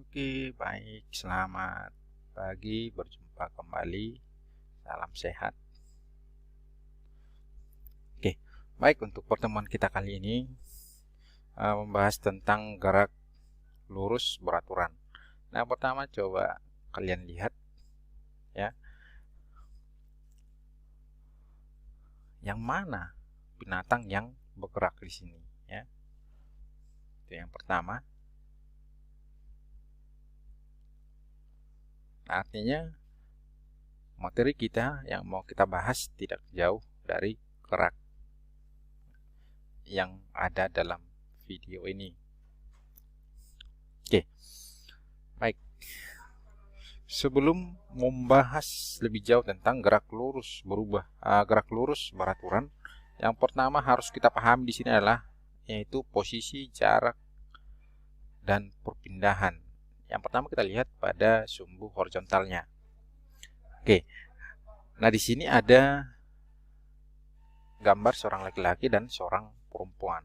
Oke, baik. Selamat pagi, berjumpa kembali. Salam sehat. Oke, baik. Untuk pertemuan kita kali ini membahas tentang gerak lurus beraturan. Nah, pertama coba kalian lihat ya, yang mana binatang yang bergerak di sini ya. Itu yang pertama. Nah, artinya materi kita yang mau kita bahas tidak jauh dari gerak yang ada dalam video ini. Oke, baik. Sebelum membahas lebih jauh tentang gerak lurus beraturan, yang pertama harus kita pahami di sini adalah yaitu posisi, jarak, dan perpindahan. Yang pertama kita lihat pada sumbu horizontalnya. Oke, nah di sini ada gambar seorang laki-laki dan seorang perempuan.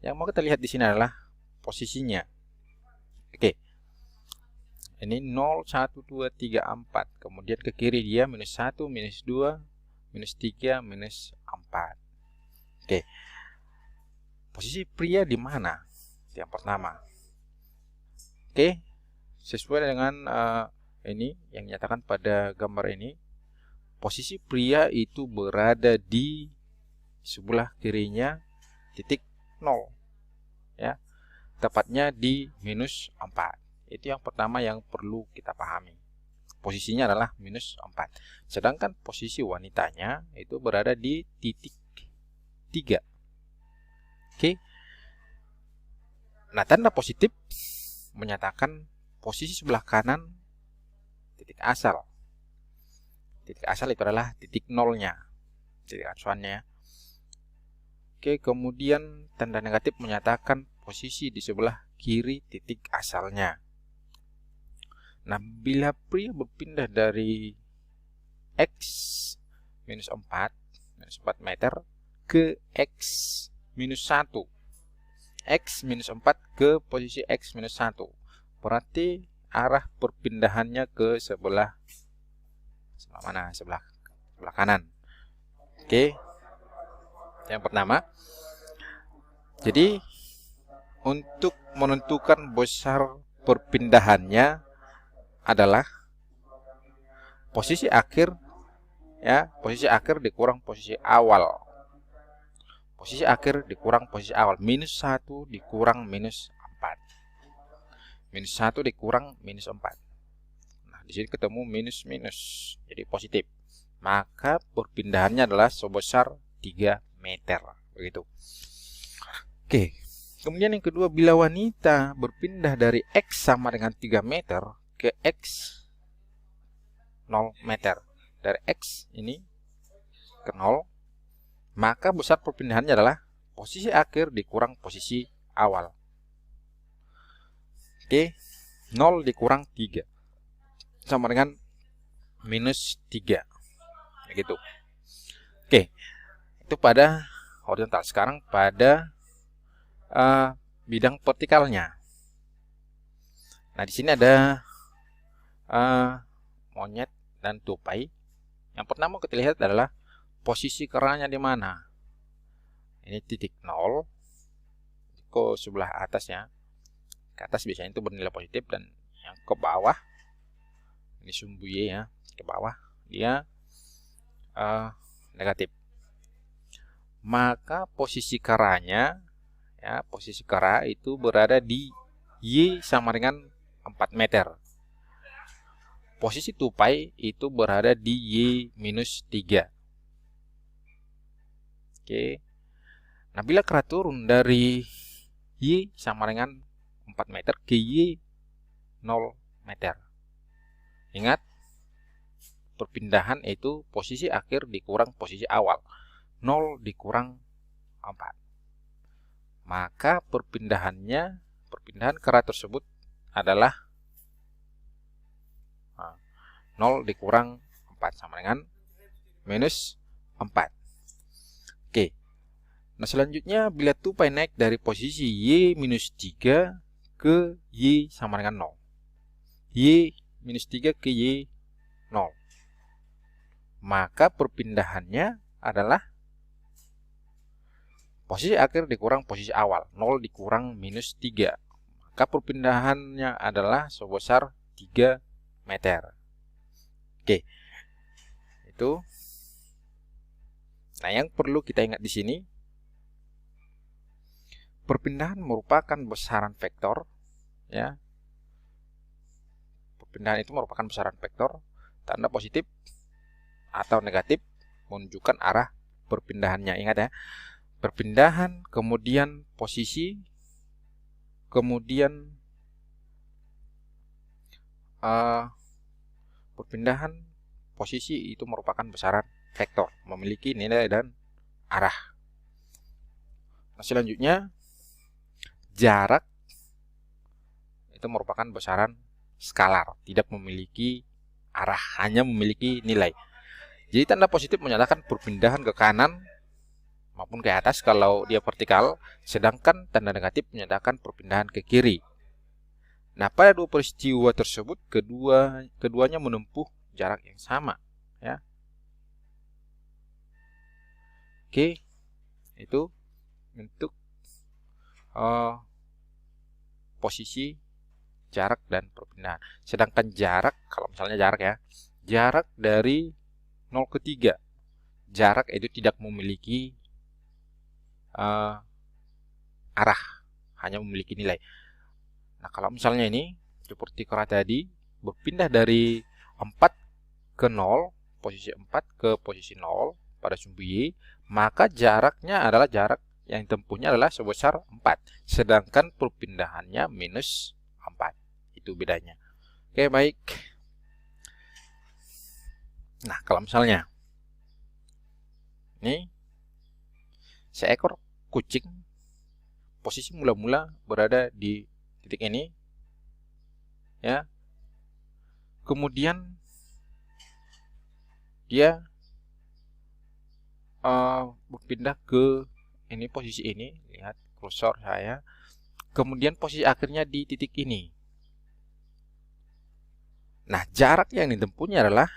Yang mau kita lihat di sini adalah posisinya. Oke, ini 0, 1, 2, 3, 4. Kemudian ke kiri dia minus 1, minus 2, minus 3, minus 4. Oke, posisi pria di mana? Yang pertama. Oke, sesuai dengan ini yang dinyatakan pada gambar ini, posisi pria itu berada di sebelah kirinya titik 0 ya, tepatnya di minus 4. Itu yang pertama yang perlu kita pahami. Posisinya adalah minus 4. Sedangkan posisi wanitanya itu berada di titik 3. Oke. Nah, tanda positif menyatakan posisi sebelah kanan titik asal. Titik asal itu adalah titik 0-nya, titik acuannya. Oke, kemudian tanda negatif menyatakan posisi di sebelah kiri titik asalnya. Nah, bila pria berpindah dari X minus 4 meter ke X minus 1, X minus 4 ke posisi X minus 1, berarti arah perpindahannya ke sebelah mana? Sebelah kanan. Oke, yang pertama. Jadi untuk menentukan besar perpindahannya adalah posisi akhir ya, posisi akhir dikurang posisi awal. Posisi akhir dikurang posisi awal, minus 1 dikurang minus 4. Minus 1 dikurang minus 4. Nah, di sini ketemu minus minus, jadi positif. Maka perpindahannya adalah sebesar 3 meter, begitu. Oke. Kemudian yang kedua, bila wanita berpindah dari X sama dengan 3 meter ke X 0 meter. Dari X ini ke 0, maka besar perpindahannya adalah posisi akhir dikurang posisi awal. Oke, 0 dikurang 3 sama dengan minus 3. Begitu. Oke, itu pada horizontal. Sekarang pada bidang vertikalnya. Nah, di sini ada monyet dan tupai. Yang pertama kita lihat adalah posisi keranya di mana. Ini titik 0 ke sebelah atasnya. Ke atas biasanya itu bernilai positif, dan yang ke bawah ini sumbu Y ya, ke bawah dia negatif. Maka posisi keranya ya, posisi kera itu berada di Y sama dengan 4 meter. Posisi tupai itu berada di Y minus 3. Oke. Nah, bila kera turun dari Y sama dengan 4 meter ke Y 0 meter. Ingat, perpindahan itu posisi akhir dikurang posisi awal. 0 dikurang 4. Maka perpindahan kera tersebut adalah 0 dikurang 4 sama dengan minus 4. Oke. Nah, selanjutnya bila tupai naik dari posisi Y minus 3 ke Y sama dengan 0. Y minus 3 ke Y 0. Maka perpindahannya adalah posisi akhir dikurang posisi awal. 0 dikurang minus 3. Maka perpindahannya adalah sebesar 3 meter. Oke. Itu. Nah, yang perlu kita ingat di sini, perpindahan merupakan besaran vektor, ya. Perpindahan itu merupakan besaran vektor, tanda positif atau negatif menunjukkan arah perpindahannya. Ingat ya, perpindahan, kemudian posisi, kemudian perpindahan, posisi itu merupakan besaran vektor, memiliki nilai dan arah. Nah, selanjutnya jarak itu merupakan besaran skalar, tidak memiliki arah, hanya memiliki nilai. Jadi tanda positif menyatakan perpindahan ke kanan maupun ke atas kalau dia vertikal, sedangkan tanda negatif menyatakan perpindahan ke kiri. Nah, pada dua peristiwa tersebut keduanya menempuh jarak yang sama, ya. Oke, itu untuk posisi, jarak, dan perpindahan. Sedangkan jarak, kalau misalnya jarak ya, jarak dari 0 ke 3, jarak itu tidak memiliki arah, hanya memiliki nilai. Nah, kalau misalnya ini seperti kereta tadi berpindah dari 4 ke 0, posisi 4 ke posisi 0 pada sumbu Y, maka jaraknya adalah jarak yang ditempuhnya adalah sebesar 4, sedangkan perpindahannya minus 4. Itu bedanya. Oke, baik. Nah, kalau misalnya ini seekor kucing posisi mula-mula berada di titik ini, ya. Kemudian dia berpindah ke ini, posisi ini, lihat kursor saya. Kemudian posisi akhirnya di titik ini. Nah, jarak yang ditempuhnya adalah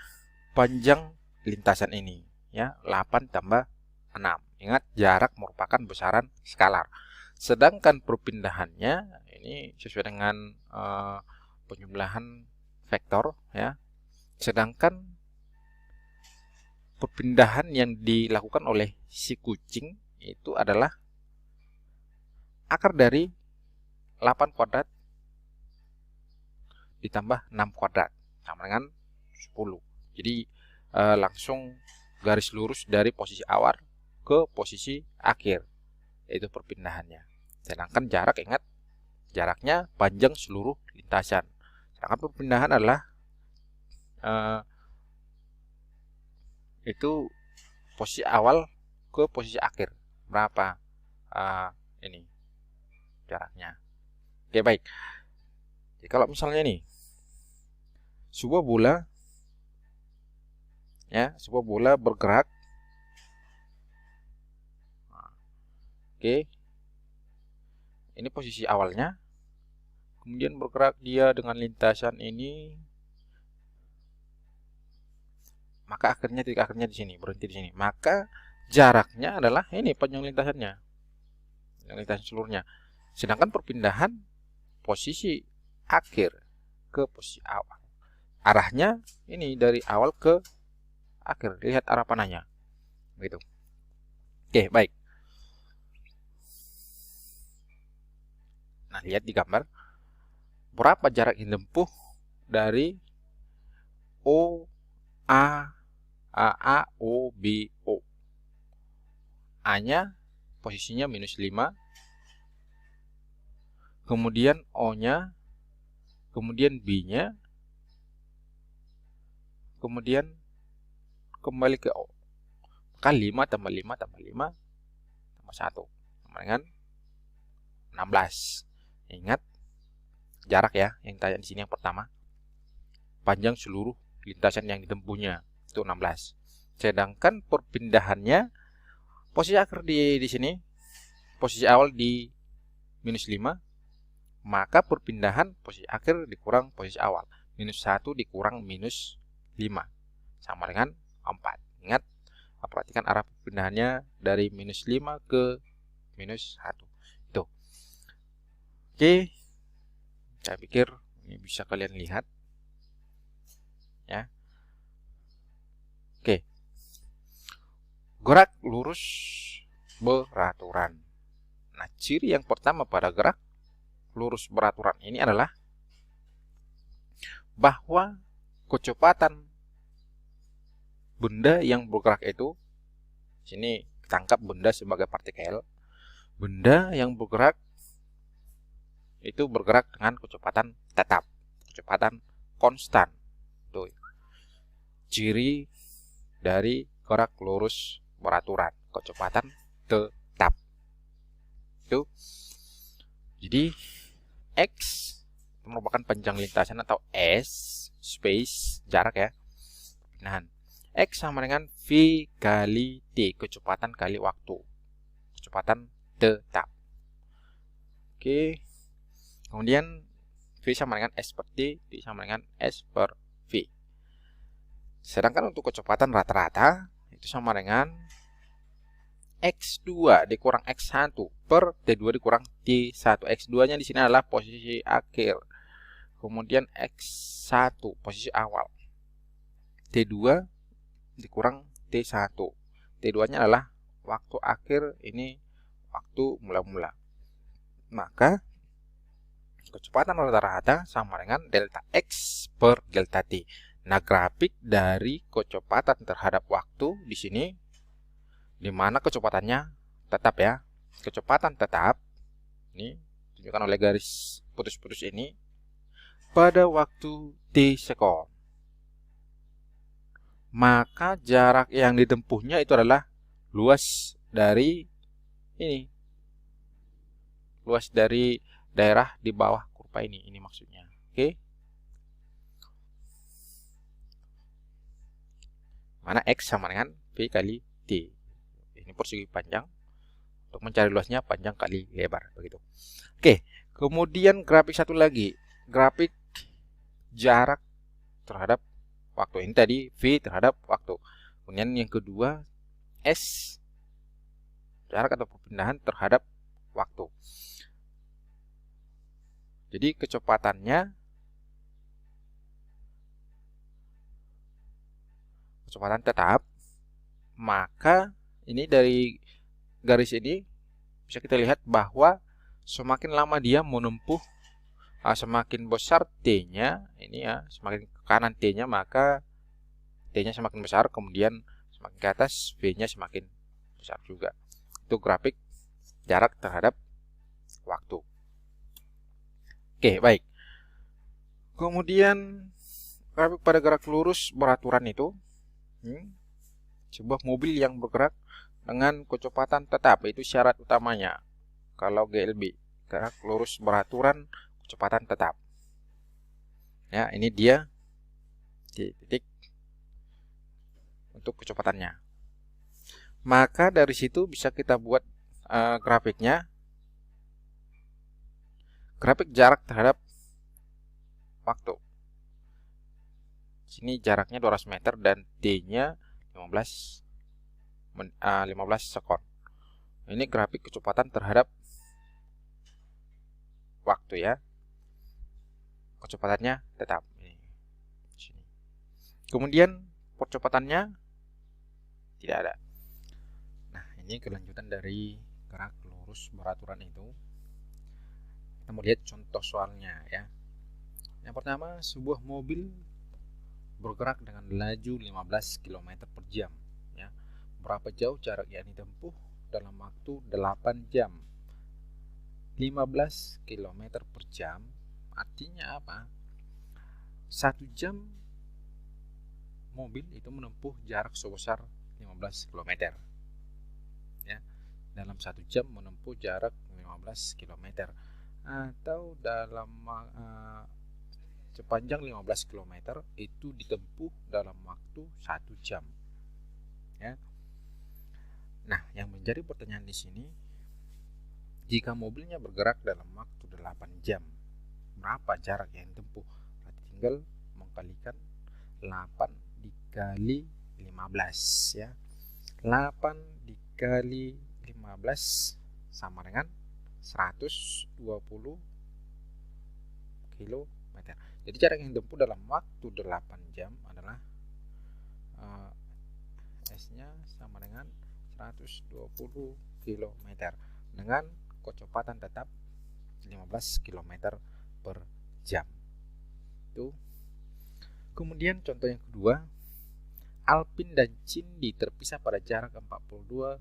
panjang lintasan ini, ya, 8 tambah 6. Ingat, jarak merupakan besaran skalar. Sedangkan perpindahannya ini sesuai dengan penjumlahan vektor, ya. Sedangkan perpindahan yang dilakukan oleh si kucing itu adalah akar dari 8 kuadrat ditambah 6 kuadrat sama dengan 10. Jadi langsung garis lurus dari posisi awal ke posisi akhir, itu perpindahannya. Sedangkan jarak, ingat, jaraknya panjang seluruh lintasan. Sedangkan perpindahan adalah itu posisi awal ke posisi akhir, berapa ini jaraknya. Oke, baik. Jadi kalau misalnya nih sebuah bola, ya, sebuah bola bergerak, oke, ini posisi awalnya, kemudian bergerak dia dengan lintasan ini, maka akhirnya, titik akhirnya di sini, berhenti di sini. Maka jaraknya adalah ini panjang lintasannya, lintasan seluruhnya. Sedangkan perpindahan posisi akhir ke posisi awal, arahnya ini dari awal ke akhir, lihat arah panahnya, begitu. Oke, baik. Nah, lihat di gambar, berapa jarak yang ditempuh dari O A O B O. A-nya posisinya minus 5, kemudian O-nya, kemudian B-nya, kemudian kembali ke O. Maka 5 tambah 5 tambah 5 tambah 1 sama dengan 16. Ingat jarak ya, yang tanya di sini yang pertama. Panjang seluruh lintasan yang ditempuhnya itu 16. Sedangkan perpindahannya posisi akhir di sini, posisi awal di minus 5, maka perpindahan posisi akhir dikurang posisi awal. minus 1 dikurang minus 5 sama dengan 4. Ingat, perhatikan arah perpindahannya dari minus 5 ke minus 1. Itu. Oke, saya pikir ini bisa kalian lihat ya. Oke, gerak lurus beraturan. Nah, ciri yang pertama pada gerak lurus beraturan ini adalah bahwa kecepatan benda yang bergerak itu, sini tangkap benda sebagai partikel. Benda yang bergerak itu bergerak dengan kecepatan tetap, kecepatan konstan. Tuh, ciri dari gerak lurus beraturan, kecepatan tetap. Itu. Jadi X merupakan panjang lintasan atau S, space, jarak ya. Nah, X sama dengan V kali T, kecepatan kali waktu, kecepatan tetap. Oke. Kemudian V sama dengan S per T, T sama dengan S per V. Sedangkan untuk kecepatan rata-rata itu sama dengan X2 dikurang X1 per T2 dikurang T1. X2-nya di sini adalah posisi akhir. Kemudian X1 posisi awal. T2 dikurang T1. T2-nya adalah waktu akhir, ini waktu mula-mula. Maka kecepatan rata-rata sama dengan delta X per delta T. Nah, grafik dari kecepatan terhadap waktu di sini, di mana kecepatannya tetap ya. Kecepatan tetap, ini ditunjukkan oleh garis putus-putus ini, pada waktu T sekon. Maka jarak yang ditempuhnya itu adalah luas dari ini. Luas dari daerah di bawah kurva ini maksudnya. Oke. Mana X sama dengan V kali T. Ini persegi panjang. Untuk mencari luasnya panjang kali lebar, begitu. Oke, kemudian grafik satu lagi, grafik jarak terhadap waktu. Ini tadi V terhadap waktu. Kemudian yang kedua S, jarak atau perpindahan terhadap waktu. Jadi kecepatannya, kecepatan tetap, maka ini dari garis ini bisa kita lihat bahwa semakin lama dia menempuh, semakin besar T-nya, ini ya, semakin ke kanan T-nya, maka T-nya semakin besar, kemudian semakin ke atas V-nya semakin besar juga. Itu grafik jarak terhadap waktu. Oke, baik. Kemudian grafik pada gerak lurus beraturan itu, sebuah mobil yang bergerak dengan kecepatan tetap, itu syarat utamanya. Kalau GLB, gerak lurus beraturan, kecepatan tetap. Ya, ini dia titik untuk kecepatannya. Maka dari situ bisa kita buat grafiknya. Grafik jarak terhadap waktu. Sini jaraknya 200 meter dan T-nya 15 sekon. Ini grafik kecepatan terhadap waktu ya. Kecepatannya tetap. Kemudian percepatannya tidak ada. Nah, ini kelanjutan dari gerak lurus beraturan itu. Kita mau lihat contoh soalnya ya. Yang pertama, sebuah mobil bergerak dengan laju 15 km per jam ya. Berapa jauh jarak yang ditempuh dalam waktu 8 jam? 15 km per jam artinya apa? 1 jam mobil itu menempuh jarak sebesar 15 km ya. Dalam 1 jam menempuh jarak 15 km, atau dalam sepanjang 15 km itu ditempuh dalam waktu 1 jam ya. Nah, yang menjadi pertanyaan di sini, jika mobilnya bergerak dalam waktu 8 jam, berapa jarak yang ditempuh? Berarti tinggal kalikan 8 dikali 15 ya. 8 dikali 15 sama dengan 120 km. Jadi jarak yang ditempuh dalam waktu 8 jam adalah S-nya sama dengan 120 km dengan kecepatan tetap 15 km per jam. Itu. Kemudian contoh yang kedua, Alpin dan Cindy terpisah pada jarak 42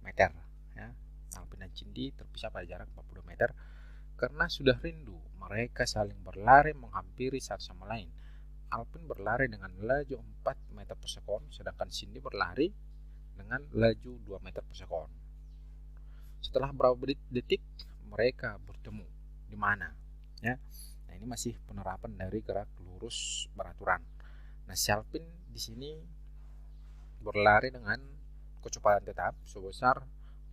meter ya. Alpin dan Cindy terpisah pada jarak 42 meter karena sudah rindu. Mereka saling berlari menghampiri satu sama lain. Alpin berlari dengan laju 4 meter per sekon, sedangkan Cindy berlari dengan laju 2 meter per sekon. Setelah beberapa detik mereka bertemu di mana ya. Nah, ini masih penerapan dari gerak lurus beraturan. Nah, si Alpin di sini berlari dengan kecepatan tetap sebesar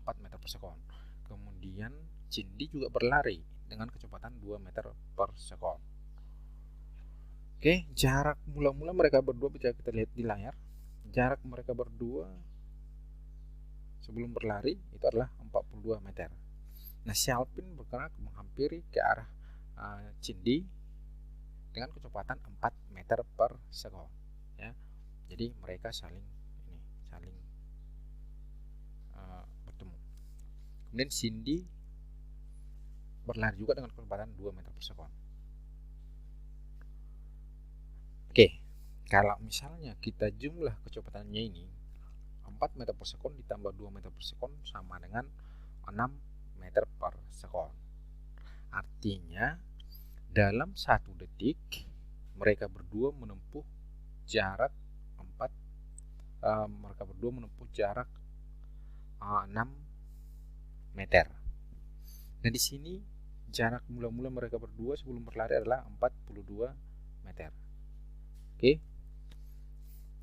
4 meter per sekon. Kemudian Cindy juga berlari dengan kecepatan 2 meter per sekon. Oke, jarak mula-mula mereka berdua bisa kita lihat di layar. Jarak mereka berdua sebelum berlari itu adalah 42 meter. Nah, si Alpin bergerak menghampiri ke arah Cindy dengan kecepatan 4 meter per sekon ya. Jadi mereka saling bertemu. Kemudian Cindy berlari juga dengan kecepatan 2 meter per sekon. Oke, kalau misalnya kita jumlah kecepatannya ini 4 meter per sekon ditambah 2 meter per sekon sama dengan 6 meter per sekon. Artinya dalam 1 detik mereka berdua menempuh jarak 6 meter. Nah, di sini jarak mula-mula mereka berdua sebelum berlari adalah 42 meter. Oke.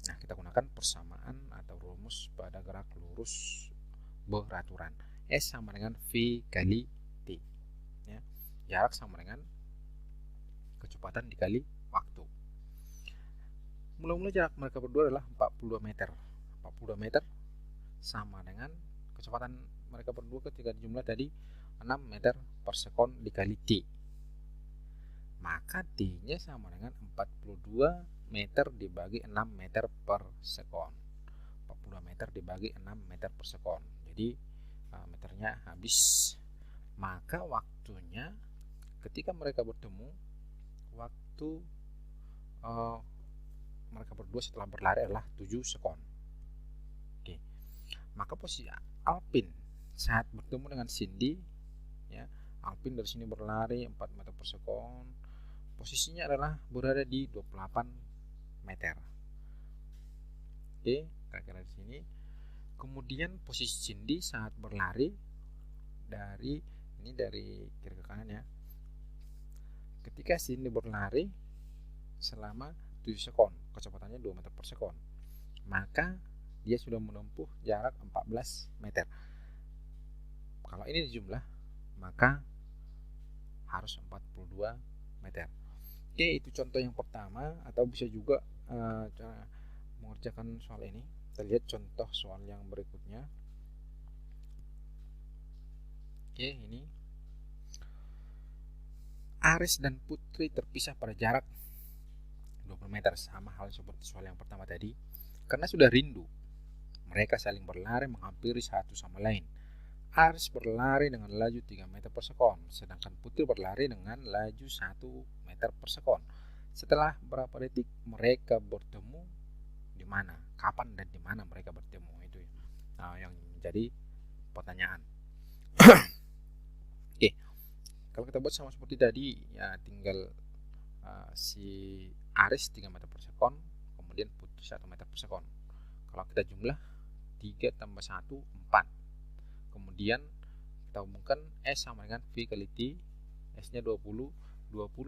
Nah, kita gunakan persamaan atau rumus pada gerak lurus beraturan. S sama dengan V kali T. Ya. Jarak sama dengan kecepatan dikali waktu. Mula-mula jarak mereka berdua adalah 42 meter. 42 meter sama dengan kecepatan mereka berdua ketika dijumlah tadi 6 meter per sekon dikali T. Maka T-nya sama dengan 42 meter dibagi 6 meter per sekon. 42 meter dibagi 6 meter per sekon. Jadi meternya habis. Maka waktunya ketika mereka bertemu, waktu mereka berdua setelah berlari adalah 7 sekon. Oke. Maka posisi Alpin saat bertemu dengan Cindy ya, Alpin dari sini berlari 4 meter per sekon. Posisinya adalah berada di 28 meter. Oke, kira-kira di sini. Kemudian posisi Cindy saat berlari dari kiri ke kanan ya. Ketika Cindy berlari selama 7 sekon, kecepatannya 2 meter per sekon, maka dia sudah menempuh jarak 14 meter. Kalau ini dijumlah, maka harus 42 meter. Oke, itu contoh yang pertama, atau bisa juga cara mengerjakan soal ini. Kita lihat contoh soal yang berikutnya. Oke, ini Aris dan Putri terpisah pada jarak 20 meter, sama hal seperti soal yang pertama tadi. Karena sudah rindu, mereka saling berlari menghampiri satu sama lain. Aris berlari dengan laju 3 meter per sekon, sedangkan Putri berlari dengan laju 1 meter per sekon. Setelah berapa detik mereka bertemu di mana? Kapan dan di mana mereka bertemu? Itu yang menjadi pertanyaan. Oke, kalau kita buat sama seperti tadi ya, tinggal si Aris 3 meter per sekon, kemudian Putri 1 meter per sekon. Kalau kita jumlah 3 tambah 1 4. Kemudian kita hubungkan S sama dengan V kali T. S nya 20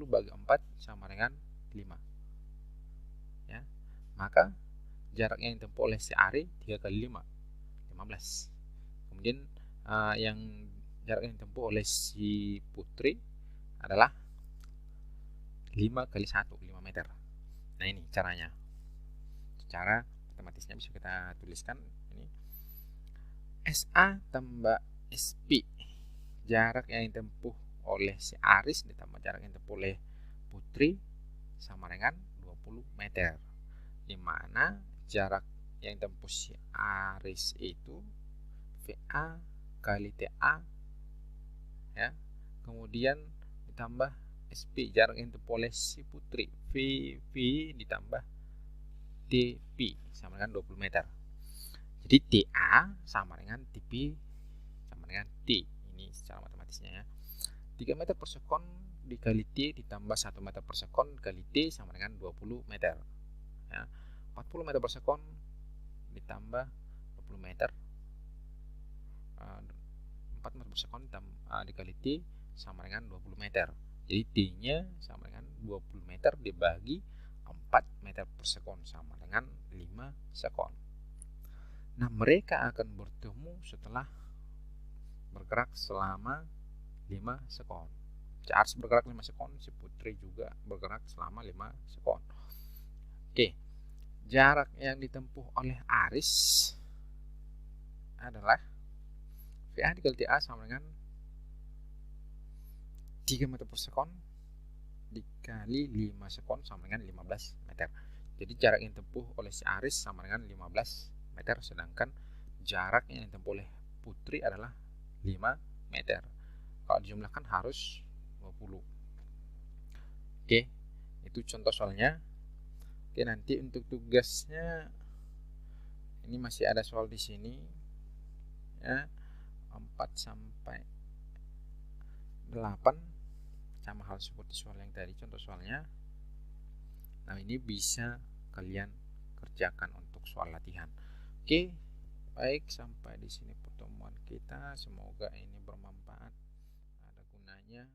bagi 4 sama dengan 5 ya. Maka jarak yang ditempuh oleh si Ari 3 kali 5 15. Kemudian yang jarak yang ditempuh oleh si Putri adalah 5 5 kali 1, 5 meter. Nah ini caranya. Cara matematisnya bisa kita tuliskan ini. SA tambah SP, jarak yang ditempuh oleh si Aris ditambah jarak yang ditempuh oleh Putri sama dengan 20 meter. Dimana jarak yang ditempuh si Aris itu VA kali TA ya. Kemudian ditambah SP, jarak yang ditempuh oleh si Putri, VV ditambah TP sama dengan 20 meter. Jadi TA sama dengan TP sama dengan T. Ini secara matematisnya ya. 3 meter per sekon dikali T ditambah 1 meter per sekon kali T sama dengan 20 meter ya. 40 meter per sekon ditambah 20 meter 4 meter per sekon dikali T sama dengan 20 meter. Jadi T nya sama dengan 20 meter dibagi 4 meter per sekon sama dengan 5 sekon. Nah mereka akan bertemu setelah bergerak selama 5 sekon. Si Aris bergerak 5 sekon, si Putri juga bergerak selama 5 sekon. Oke, jarak yang ditempuh oleh Aris adalah VA dikali TA sama dengan 3 meter per sekon dikali 5 sekon sama dengan 15 meter. Jadi jarak yang ditempuh oleh si Aris sama dengan 15 meter, sedangkan jarak yang ditempuh oleh Putri adalah 5 meter. Kalau dijumlahkan harus 20. Oke, itu contoh soalnya. Oke, nanti untuk tugasnya ini masih ada soal di sini ya, 4 sampai 8 sama hal seperti soal yang tadi contoh soalnya. Nah ini bisa kalian kerjakan untuk soal latihan. Oke, baik, sampai di sini pertemuan kita. Semoga ini bermanfaat, ada gunanya.